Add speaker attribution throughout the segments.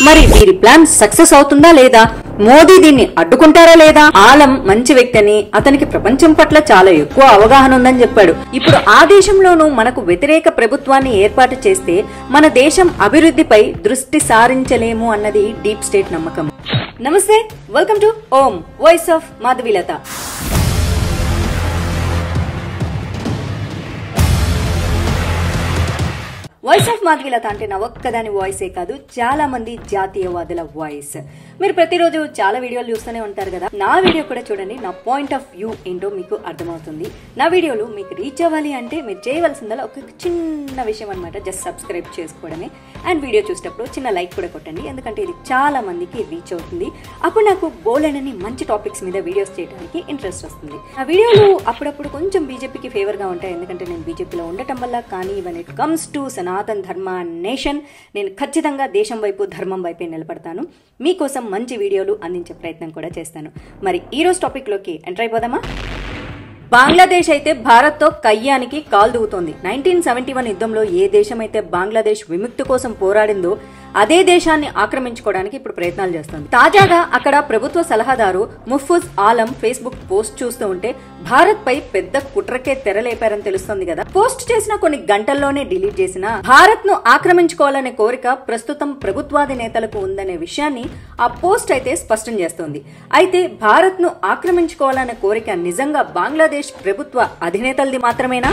Speaker 1: మరి వీరి plan success అవుతుందా లేదా, మోదీ దీన్ని అడ్డుకుంటారా లేదా? ఆలం మంచి వ్యక్తి అని, అతనికి ప్రపంచం పట్ల చాలా ఎక్కువ అవగాహన ఉందని చెప్పాడు. ఇప్పుడు ఆ దేశంలోనూ మనకు వ్యతిరేక ప్రభుత్వాన్ని ఏర్పాటు చేస్తే మన దేశం అభివృద్ధిపై దృష్టి సారించలేము అన్నది డీప్ స్టేట్ నమ్మకం. నమస్తే, welcome to Om voice of Madhavilatha. Voice of Madhavilatha అంటే నా ఒక్కదాని వాయిసే కాదు, చాలా మంది జాతీయవాదుల వాయిస్. మీరు ప్రతిరోజు చాలా వీడియోలు చూస్తూనే ఉంటారు కదా, నా వీడియో కూడా చూడండి. నా పాయింట్ ఆఫ్ వ్యూ ఏంటో మీకు అర్థమవుతుంది. నా వీడియోలు మీకు రీచ్ అవ్వాలి అంటే మీరు చేయవలసిందల్లా ఒక చిన్న విషయం అనమాట, జస్ట్ సబ్స్క్రైబ్ చేసుకోవడమే. అండ్ వీడియో చూసేటప్పుడు చిన్న లైక్ కూడా కొట్టండి, ఎందుకంటే ఇది చాలా మందికి రీచ్ అవుతుంది. అప్పుడు నాకు బోలెడని మంచి టాపిక్స్ మీద వీడియోస్ చేయడానికి ఇంట్రెస్ట్ వస్తుంది. ఆ వీడియోలు అప్పుడప్పుడు కొంచెం బీజేపీకి ఫేవర్ గా ఉంటాయి, ఎందుకంటే నేను బీజేపీలో ఉండటం వల్ల. కానీ when it comes to Sanatan ధర్మ నేషన్, నేను ఖచ్చితంగా దేశం వైపు, ధర్మం వైపే నిలబడతాను. మీకోసం మంచి వీడియోలు అందించే ప్రయత్నం కూడా చేస్తాను. మరి ఈ రోజు టాపిక్ లోకి ఎంటర్ అయిపోదామా? బంగ్లాదేశ్ అయితే భారత్ తో కయ్యానికి కాలు దూవుతోంది. 1971 యుద్ధంలో ఏ దేశం అయితే బంగ్లాదేశ్ విముక్తి కోసం పోరాడిందో అదే దేశాన్ని ఆక్రమించుకోవడానికి ఇప్పుడు ప్రయత్నాలు చేస్తోంది. తాజాగా అక్కడ ప్రభుత్వ సలహాదారు ముఫ్ఫుజ్ ఆలం ఫేస్బుక్ పోస్ట్ చూస్తూ ఉంటే భారత్ పై పెద్ద కుట్రకే తెరలేపారని తెలుస్తోంది కదా. పోస్ట్ చేసిన కొన్ని గంటల్లోనే డిలీట్ చేసిన భారత్ ను ఆక్రమించుకోవాలనే కోరిక ప్రస్తుతం ప్రభుత్వాధినేతలకు ఉందనే విషయాన్ని ఆ పోస్ట్ అయితే స్పష్టం చేస్తోంది. అయితే భారత్ ను ఆక్రమించుకోవాలనే కోరిక నిజంగా బంగ్లాదేశ్ ప్రభుత్వ అధినేతలది మాత్రమేనా?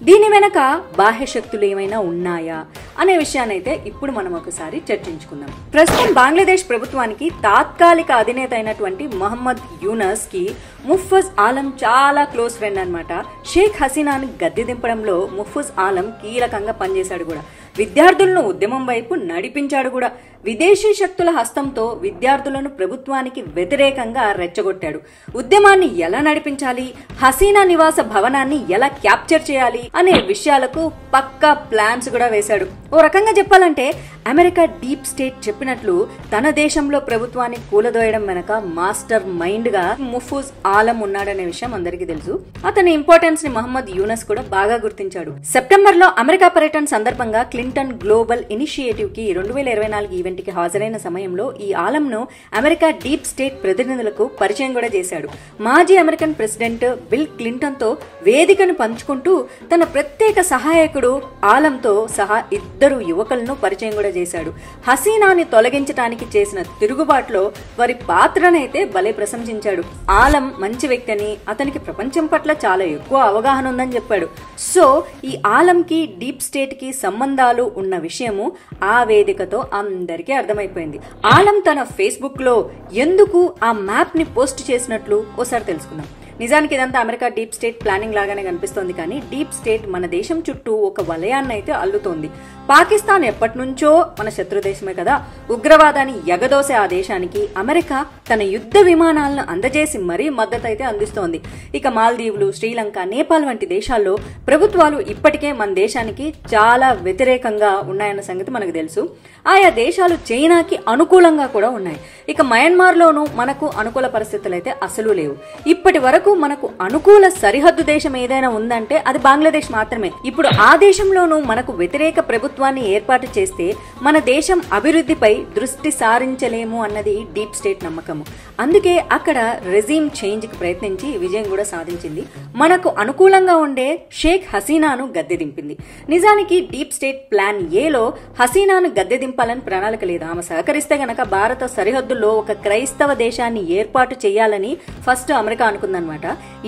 Speaker 1: దీని వెనక బాహ్య శక్తులు ఏమైనా ఉన్నాయా అనే విషయాన్ని అయితే ఇప్పుడు మనం ఒకసారి చర్చించుకుందాం. ప్రస్తుతం బంగ్లాదేశ్ ప్రభుత్వానికి తాత్కాలిక అధినేత అయినటువంటి మహమ్మద్ యూనస్ కి ముఫ్ఫజ్ ఆలం చాలా క్లోజ్ ఫ్రెండ్ అన్నమాట. షేక్ హసీనాను గద్దె దింపడంలో ముఫ్ఫజ్ ఆలం కీలకంగా పనిచేశాడు కూడా. విద్యార్థులను ఉద్యమం వైపు నడిపించాడు కూడా. విదేశీ శక్తుల హస్తంతో విద్యార్థులను ప్రభుత్వానికి వ్యతిరేకంగా రెచ్చగొట్టాడు. ఉద్యమాన్ని ఎలా నడిపించాలి, హసీనా నివాస భవనాన్ని ఎలా క్యాప్చర్ చేయాలి అనే విషయాలకు పక్కా ప్లాన్స్ కూడా వేశాడు. ఓ రకంగా చెప్పాలంటే అమెరికా డీప్ స్టేట్ చెప్పినట్లు తన దేశంలో ప్రభుత్వాన్ని కూలదోయడం వెనక మాస్టర్ మైండ్ గా ముఫ్ఫుజ్ ఆలం ఉన్నాడనే విషయం అందరికీ తెలుసు. అతని ఇంపార్టెన్స్ ని మహమ్మద్ యూనస్ కూడా బాగా గుర్తించాడు. సెప్టెంబర్ లో అమెరికా పర్యటన సందర్భంగా క్లింటన్ గ్లోబల్ ఇనిషియేటివ్ కి 2024 ఈవెంట్ కి హాజరైన సమయంలో ఈ ఆలంను అమెరికా డీప్ స్టేట్ ప్రతినిధులకు పరిచయం కూడా చేశాడు. మాజీ అమెరికన్ ప్రెసిడెంట్ బిల్ క్లింటన్ తో వేదికను పంచుకుంటూ తన ప్రత్యేక సహాయకుడు ఆలంతో సహా ఇద్దరు యువకులను పరిచయం కూడా చేశాడు. హసీనాని తొలగించడానికి చేసిన తిరుగుబాటులో వారి పాత్రనైతే భలే ప్రశంసించాడు. ఆలం మంచి వ్యక్తి అని, అతనికి ప్రపంచం పట్ల చాలా ఎక్కువ అవగాహన ఉందని చెప్పాడు. సో ఈ ఆలంకి డీప్ స్టేట్ కి సంబంధాలు ఉన్న విషయము ఆ వేదికతో అందరికీ అర్థమైపోయింది. ఆలం తన ఫేస్బుక్ లో ఎందుకు ఆ మ్యాప్ ని పోస్ట్ చేసినట్లు ఓసారి తెలుసుకుందాం. నిజానికి ఇదంతా అమెరికా డీప్ స్టేట్ ప్లానింగ్ లాగానే కనిపిస్తోంది, కానీ డీప్ స్టేట్ మన దేశం చుట్టూ ఒక వలయాన్ని అయితే అల్లుతోంది. పాకిస్తాన్ ఎప్పటి నుంచో మన శత్రు దేశమే కదా. ఉగ్రవాదాన్ని ఎగదోసే ఆ దేశానికి అమెరికా తన యుద్ధ విమానాలను అందజేసి మరీ మద్దతు అయితే అందిస్తోంది. ఇక మాల్దీవులు, శ్రీలంక, నేపాల్ వంటి దేశాల్లో ప్రభుత్వాలు ఇప్పటికే మన దేశానికి చాలా వ్యతిరేకంగా ఉన్నాయన్న సంగతి మనకు తెలుసు. ఆయా దేశాలు చైనాకి అనుకూలంగా కూడా ఉన్నాయి. ఇక మయన్మార్ లోనూ మనకు అనుకూల పరిస్థితులు అయితే అసలు లేవు. ఇప్పటి వరకు మనకు అనుకూల సరిహద్దు దేశం ఏదైనా ఉందంటే అది బంగ్లాదేశ్ మాత్రమే. ఇప్పుడు ఆ దేశంలోనూ మనకు వ్యతిరేక ప్రభుత్వాన్ని ఏర్పాటు చేస్తే మన దేశం అభివృద్ధిపై దృష్టి సారించలేము అన్నది డీప్ స్టేట్ నమ్మకము. అందుకే అక్కడ రెజీమ్ చేంజ్ కి ప్రయత్నించి విజయం కూడా సాధించింది. మనకు అనుకూలంగా ఉండే షేక్ హసీనాను గద్దె దింపింది. నిజానికి డీప్ స్టేట్ ప్లాన్ ఏలో హసీనాను గద్దె దింపాలని ప్రణాళిక లేదు. ఆమె సహకరిస్తే గనక భారత సరిహద్దుల్లో ఒక క్రైస్తవ దేశాన్ని ఏర్పాటు చేయాలని ఫస్ట్ అమెరికా అనుకుందన్నమాట.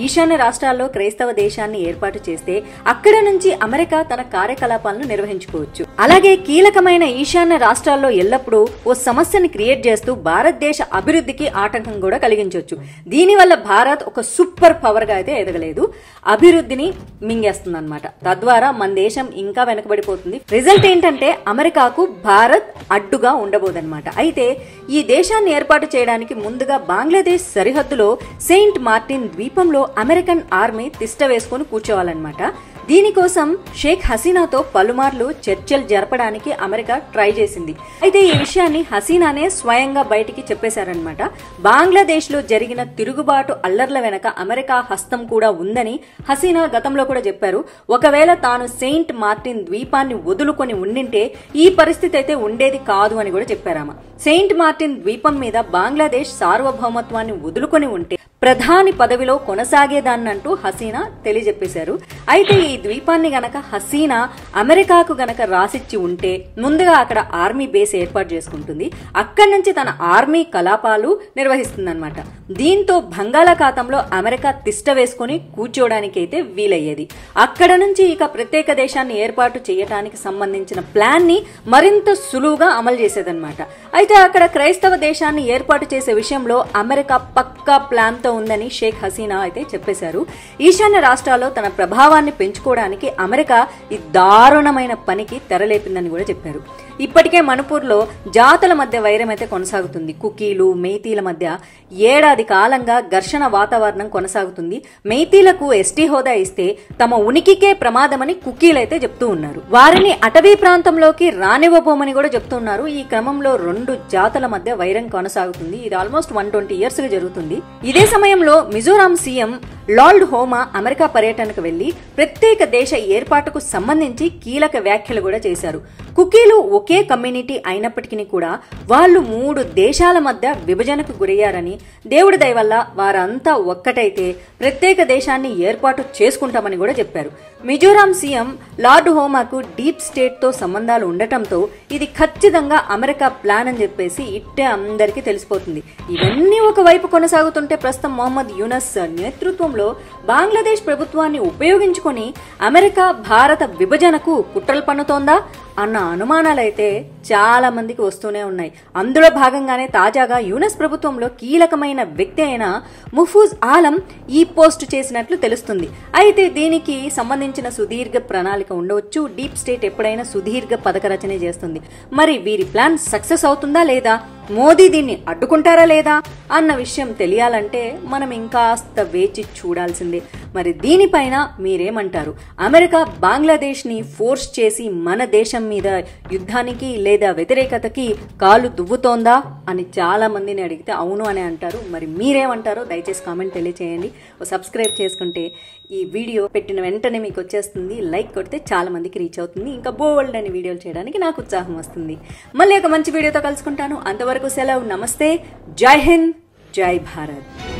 Speaker 1: ఈశాన్య రాష్ట్రాల్లో క్రైస్తవ దేశాన్ని ఏర్పాటు చేస్తే అక్కడ నుంచి అమెరికా తన కార్యకలాపాలను నిర్వహించుకోవచ్చు. అలాగే కీలకమైన ఈశాన్య రాష్ట్రాల్లో ఎల్లప్పుడూ ఓ సమస్యని క్రియేట్ చేస్తూ భారతదేశ అభివృద్ధికి ఆటంకం కూడా కలిగించవచ్చు. దీనివల్ల భారత్ ఒక సూపర్ పవర్ గా అయితే ఎదగలేదు, అభివృద్ధిని మింగేస్తుంది అనమాట. తద్వారా మన దేశం ఇంకా వెనకబడిపోతుంది. రిజల్ట్ ఏంటంటే అమెరికాకు భారత్ అడ్డుగా ఉండబోదన్నమాట. అయితే ఈ దేశాన్ని ఏర్పాటు చేయడానికి ముందుగా బంగ్లాదేశ్ సరిహద్దులో సెయింట్ మార్టిన్ ద్వీపంలో అమెరికన్ ఆర్మీ తిష్ట వేసుకుని కూర్చోవాలన్నమాట. దీనికోసం షేక్ హసీనాతో పలుమార్లు చర్చలు జరపడానికి అమెరికా ట్రై చేసింది. అయితే ఈ విషయాన్ని హసీనానే స్వయంగా బయటికి చెప్పేశారనమాట. బంగ్లాదేశ్ లో జరిగిన తిరుగుబాటు అల్లర్ల వెనక అమెరికా హస్తం కూడా ఉందని హసీనా గతంలో కూడా చెప్పారు. ఒకవేళ తాను సెయింట్ మార్టిన్ ద్వీపాన్ని వదులుకొని ఉండింటే ఈ పరిస్థితి అయితే ఉండేది కాదు అని కూడా చెప్పారామ. సెయింట్ మార్టిన్ ద్వీపం మీద బంగ్లాదేశ్ సార్వభౌమత్వాన్ని వదులుకొని ఉంటే ప్రధాని పదవిలో కొనసాగేదాన్నంటూ హసీనా తెలియజెప్పేశారు. అయితే ఈ ద్వీపాన్ని గనక హసీనా అమెరికాకు గనక రాసిచ్చి ఉంటే ముందుగా అక్కడ ఆర్మీ బేస్ ఏర్పాటు చేసుకుంటుంది. అక్కడి నుంచి తన ఆర్మీ కలాపాలు నిర్వహిస్తుందన్నమాట. దీంతో బంగాళాఖాతంలో అమెరికా తిష్ట వేసుకుని కూర్చోవడానికి అయితే వీలయ్యేది. అక్కడ నుంచి ఇక ప్రత్యేక దేశాన్ని ఏర్పాటు చేయడానికి సంబంధించిన ప్లాన్ ని మరింత సులువుగా అమలు చేసేదన్నమాట. అయితే అక్కడ క్రైస్తవ దేశాన్ని ఏర్పాటు చేసే విషయంలో అమెరికా పక్కా ప్లాన్ తో ఉందని షేక్ హసీనా అయితే చెప్పేశారు. ఈశాన్య రాష్ట్రాల్లో తన ప్రభావాన్ని పెంచుకోవడానికి అమెరికా ఈ దారుణమైన పనికి తెరలేపిందని కూడా చెప్పారు. ఇప్పటికే మణిపూర్లో జాతుల మధ్య వైరం అయితే కొనసాగుతుంది. కుకీలు మెయితీల మధ్య ఏడాది కాలంగా ఘర్షణ వాతావరణం కొనసాగుతుంది. మెయితీలకు ఎస్టీ హోదా ఇస్తే తమ ఉనికికే ప్రమాదమని కుకీలైతే చెప్తూ ఉన్నారు. వారిని అటవీ ప్రాంతంలోకి రానివ్వబోమని కూడా చెప్తున్నారు. ఈ క్రమంలో రెండు జాతుల మధ్య వైరం కొనసాగుతుంది. ఇది ఆల్మోస్ట్ 120 years గా జరుగుతుంది. ఇదే సమయంలో మిజోరాం సీఎం లార్డ్ హోమా అమెరికా పర్యటనకు వెళ్లి ప్రత్యేక దేశ ఏర్పాటుకు సంబంధించి కీలక వ్యాఖ్యలు కూడా చేశారు. కుకీలు ఒకే కమ్యూనిటీ అయినప్పటికీ కూడా వాళ్ళు 3 దేశాల మధ్య విభజనకు గురయ్యారని, దేవుడి దయ వల్ల వారంతా ఒక్కటైతే ప్రత్యేక దేశాన్ని ఏర్పాటు చేసుకుంటామని కూడా చెప్పారు. మిజోరాం సీఎం లార్డ్ హోమాకు డీప్ స్టేట్ తో సంబంధాలు ఉండటంతో ఇది ఖచ్చితంగా అమెరికా ప్లాన్ అని చెప్పేసి ఇట్టే అందరికీ తెలిసిపోతుంది. ఇవన్నీ ఒకవైపు కొనసాగుతుంటే ప్రస్తుతం మొహమ్మద్ యూనస్ నేతృత్వంలో బంగ్లాదేశ్ ప్రభుత్వాన్ని ఉపయోగించుకొని అమెరికా భారత విభజనకు కుట్రలు పన్నుతోందా అన్న అనుమానాలైతే చాలా మందికి వస్తూనే ఉన్నాయి. అందులో భాగంగానే తాజాగా యూనస్ ప్రభుత్వంలో కీలకమైన వ్యక్తి అయిన ముఫూజ్ ఆలం ఈ పోస్ట్ చేసినట్లు తెలుస్తుంది. అయితే దీనికి సంబంధించిన సుదీర్ఘ ప్రణాళిక ఉండవచ్చు. డీప్ స్టేట్ ఎప్పుడైనా సుదీర్ఘ పథక రచన చేస్తుంది. మరి వీరి ప్లాన్ సక్సెస్ అవుతుందా లేదా, మోదీ దీన్ని అడ్డుకుంటారా లేదా అన్న విషయం తెలియాలంటే మనం ఇంకాస్త వేచి చూడాల్సిందే. మరి దీనిపైన మీరేమంటారు? అమెరికా బంగ్లాదేశ్ ని ఫోర్స్ చేసి మన దేశం మీద యుద్ధానికి లేదా వ్యతిరేకతకి కాలు దువ్వుతోందా అని చాలా మందిని అడిగితే అవును అని అంటారు. మరి మీరేమంటారో దయచేసి కామెంట్ తెలియచేయండి. సబ్స్క్రైబ్ చేసుకుంటే ఈ వీడియో పెట్టిన వెంటనే మీకు వచ్చేస్తుంది. లైక్ కొడితే చాలా మందికి రీచ్ అవుతుంది. ఇంకా బోల్డ్ అని వీడియోలు చేయడానికి నాకు ఉత్సాహం వస్తుంది. మళ్ళీ ఒక మంచి వీడియోతో కలుసుకుంటాను. అంతవరకు సెలవు. నమస్తే. జై హింద్, జై భారత్.